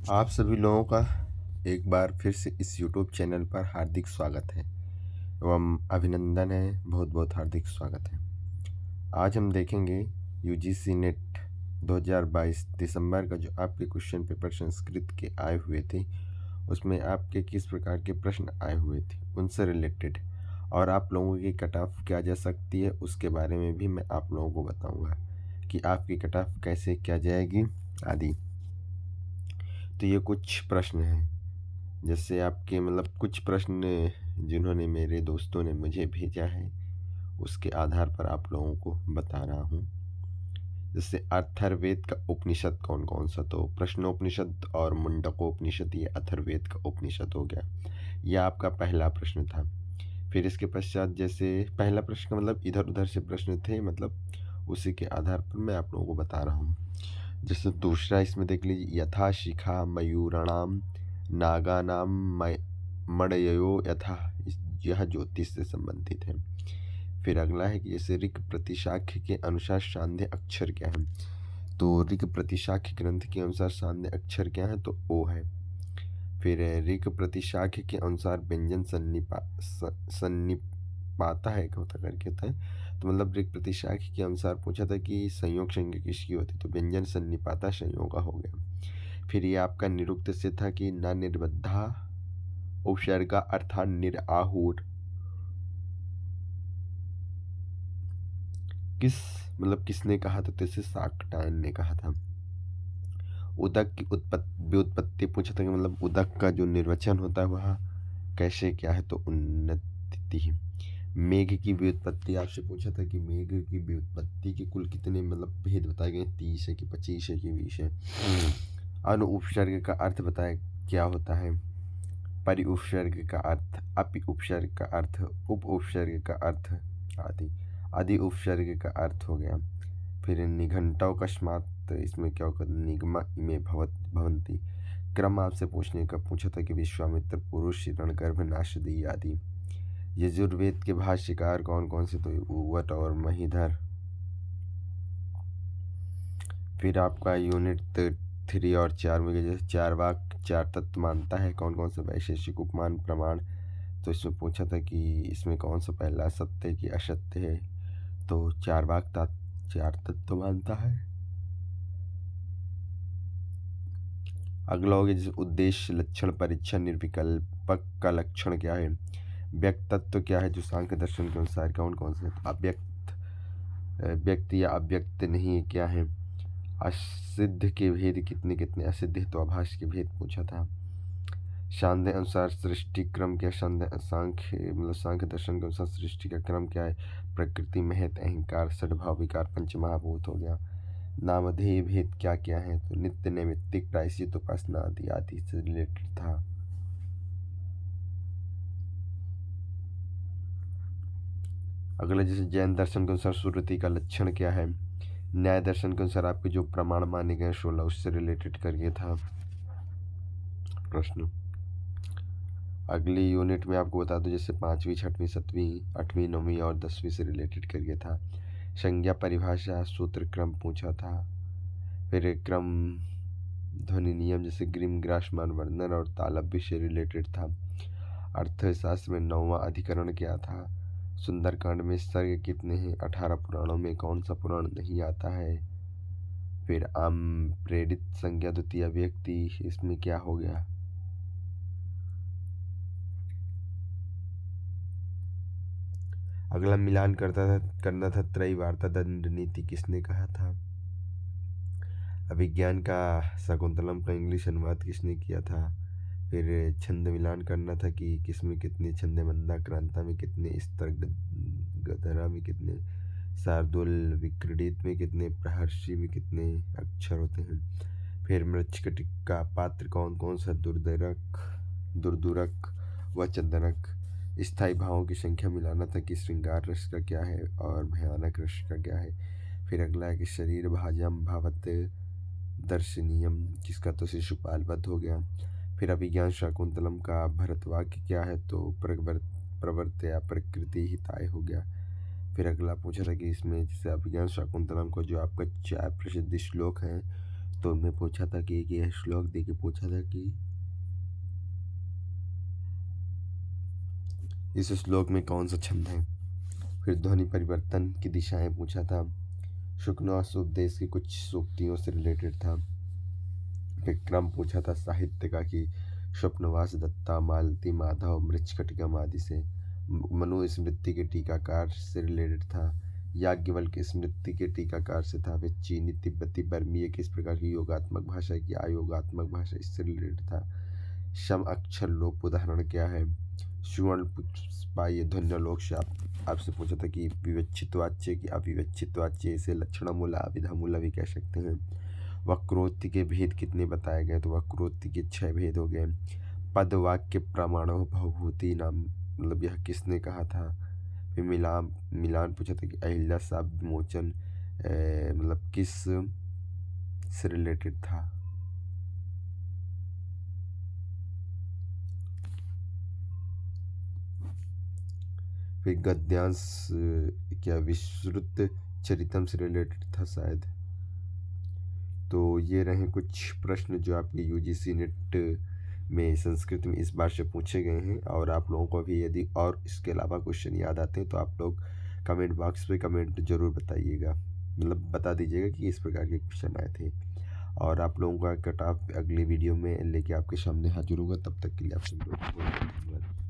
आप सभी लोगों का एक बार फिर से इस YouTube चैनल पर हार्दिक स्वागत है एवं अभिनंदन है। बहुत बहुत हार्दिक स्वागत है। आज हम देखेंगे UGC नेट 2022 दिसंबर का जो आपके क्वेश्चन पेपर संस्कृत के आए हुए थे, उसमें आपके किस प्रकार के प्रश्न आए हुए थे उनसे रिलेटेड, और आप लोगों की कट ऑफ क्या जा सकती है उसके बारे में भी मैं आप लोगों को बताऊंगा कि आपकी कट ऑफ कैसे क्या जाएगी आदि। तो ये कुछ प्रश्न हैं, जैसे आपके कुछ प्रश्न जिन्होंने मेरे दोस्तों ने मुझे भेजा है, उसके आधार पर आप लोगों को बता रहा हूँ। जैसे अथर्ववेद का उपनिषद कौन कौन सा, तो प्रश्नोपनिषद और मुंडकोपनिषद, ये अथर्ववेद का उपनिषद हो गया। यह आपका पहला प्रश्न था। फिर इसके पश्चात जैसे पहला प्रश्न का इधर उधर से प्रश्न थे, उसी के आधार पर मैं आप लोगों को बता रहा हूँ। जैसे दूसरा इसमें देख लीजिए, यथा शिखा मयूराणाम नागानाम मणयो यथा, यह ज्योतिष से संबंधित है। फिर अगला है कि जैसे ऋक प्रतिशाख्य के अनुसार सांध्य अक्षर क्या है, तो ऋक प्रतिशाख्य ग्रंथ के अनुसार सांध्य अक्षर क्या है, तो ओ है। फिर ऋक प्रतिशाख्य के अनुसार व्यंजन सन्निपाता है, होता करके था। तो ऋक प्रतिशाख्य के अनुसार पूछा था कि संयोग संज्ञा किसकी होती, तो व्यंजन सन्निपाता संयोग हो गया। फिर ये आपका निरुक्त से था कि न निर्बद्धा उपसर्गा अर्थात निराहुर किसने कहा था, तो इसे शाकटायन ने कहा था। उदक की व्युत्पत्ति पूछा था कि उदक का जो निर्वचन होता है वह कैसे क्या है, तो उन्नति। मेघ की व्युत्पत्ति आपसे पूछा था कि मेघ की व्युत्पत्ति के कुल कितने भेद बताए गए, 30 है कि 25 है कि 20 है। अनु उपसर्ग का अर्थ बताए क्या होता है, परि उपसर्ग का अर्थ, अपि उपसर्ग का अर्थ, उप उपसर्ग का अर्थ आदि। आदि उपसर्ग का अर्थ हो गया। फिर निघंटव कस्मात, इसमें क्या होगा, निगमा इमे भवंती। क्रम आपसे पूछने का पूछा था कि विश्वामित्र पुरुष हिरण्यगर्भ नाशदी आदि। यजुर्वेद के भाष्यकार कौन कौन से, तो उवट और महीधर। फिर आपका यूनिट 3 और 4 में जैसे चार वाक चार तत्व मानता है, कौन कौन सा वैशेषिक उपमान प्रमाण, तो इसमें पूछा था कि इसमें कौन सा पहला सत्य की असत्य है, तो चार वाक चार तत्व मानता है। अगला हो गया जैसे उद्देश्य लक्षण परीक्षण निर्विकल्पक का लक्षण क्या है, व्यक्त तत्व क्या है जो सांख्य दर्शन के अनुसार कौन कौन से, अव्यक्त व्यक्त या अव्यक्त नहीं क्या है, असिद्ध के भेद कितने कितने, असिद्ध तो आभास के भेद पूछा था। सांख्य अनुसार सृष्टि क्रम क्या, सांख्य दर्शन के अनुसार सृष्टि का क्रम क्या है, प्रकृति महत अहंकार सद्भाव विकार पंचमहाभूत हो गया। नामधेय भेद क्या क्या है, तो नित्य नैमित्तिक प्रायश्चित उपासना आदि आदि से रिलेटेड था। अगला जैसे जैन दर्शन के अनुसार सुरति का लक्षण क्या है, न्याय दर्शन के अनुसार आपके जो प्रमाण माने गए 16 उससे रिलेटेड करके था प्रश्न। अगली यूनिट में आपको बता दूं जैसे 5वीं 6वीं 7वीं 8वीं 9वीं और 10वीं से रिलेटेड करके था। संज्ञा परिभाषा सूत्र क्रम पूछा था। फिर क्रम ध्वनि नियम जैसे ग्रीम ग्रासमान वर्णन और तालव्य से रिलेटेड था। अर्थशास्त्र में 9वां अधिकरण क्या था, सुंदरकांड में सर्ग कितने हैं, 18 पुराणों में कौन सा पुराण नहीं आता है। फिर आम प्रेरित संज्ञा द्वितीय व्यक्ति, इसमें क्या हो गया। अगला मिलान करना था त्रयी वार्ता दंड नीति किसने कहा था। अभिज्ञान का शकुंतलम का इंग्लिश अनुवाद किसने किया था। फिर छंद मिलान करना था कि किसमें कितने छंद, मंदा क्रांता में कितने स्तर, गधरा में कितने, शार्दुल विक्रीडित में कितने, प्रहर्षि में कितने अक्षर होते हैं। फिर मृच्छकटिक का पात्र कौन कौन सा, दुर्दरक दुर्दुरक व चंदनक। स्थायी भावों की संख्या मिलाना था कि श्रृंगार रस का क्या है और भयानक रस का क्या है। फिर अगला है कि शरीर भाजम भावत दर्शनीयम, जिसका तो शिशुपालवध हो गया। फिर अभिज्ञान शाकुंतलम का भरतवाक्य क्या है, तो प्रवर्तया प्रकृति हिताय हो गया। फिर अगला पूछा था कि इसमें जैसे अभिज्ञान शाकुंतलम को जो आपका 4 प्रसिद्ध श्लोक हैं, तो उनमें पूछा था कि यह श्लोक दे के पूछा था कि इस श्लोक में कौन सा छंद है। फिर ध्वनि परिवर्तन की दिशाएं पूछा था। शुकनवास उपदेश की कुछ सूक्तियों से रिलेटेड था। फिर क्रम पूछा था साहित्य का कि स्वप्नवास दत्ता मालती माधव मृच्छकटिकम आदि से। मनु स्मृति के टीकाकार से रिलेटेड था। याज्ञवल्क्य की स्मृति के टीकाकार से था। फिर चीनी तिब्बती बर्मीय किस प्रकार की योगात्मक भाषा की अयोगात्मक भाषा इससे रिलेटेड था। शम अक्षर लोप उदाहरण क्या है। सुवर्ण पुष्पाय ध्वन्यालोक से आपसे पूछा था कि विवक्षित वाच्य की अविवक्षित वाच्य, इसे लक्षण मूला अविधा मूला भी कह सकते हैं। वक्रोक्ति के भेद कितने बताए गए, तो वक्रोक्ति के 6 भेद हो गए। पद वाक्य प्रमाणो भवभूति नाम, मतलब यह किसने कहा था। फिर मिलान मिलान पूछा था कि अहिल्या शाप विमोचन मतलब किस से रिलेटेड था। फिर गद्यांश क्या विश्रुत चरितम से रिलेटेड था शायद। तो ये रहे कुछ प्रश्न जो आपके यूजीसी नेट में संस्कृत में इस बार से पूछे गए हैं। और आप लोगों को भी यदि और इसके अलावा क्वेश्चन याद आते हैं तो आप लोग कमेंट बॉक्स पे कमेंट जरूर बताइएगा, मतलब बता दीजिएगा कि इस प्रकार के क्वेश्चन आए थे। और आप लोगों का कट ऑफ अगली वीडियो में लेके आपके सामने हाजिर होगा। तब तक के लिए आप सब लोग को बहुत धन्यवाद।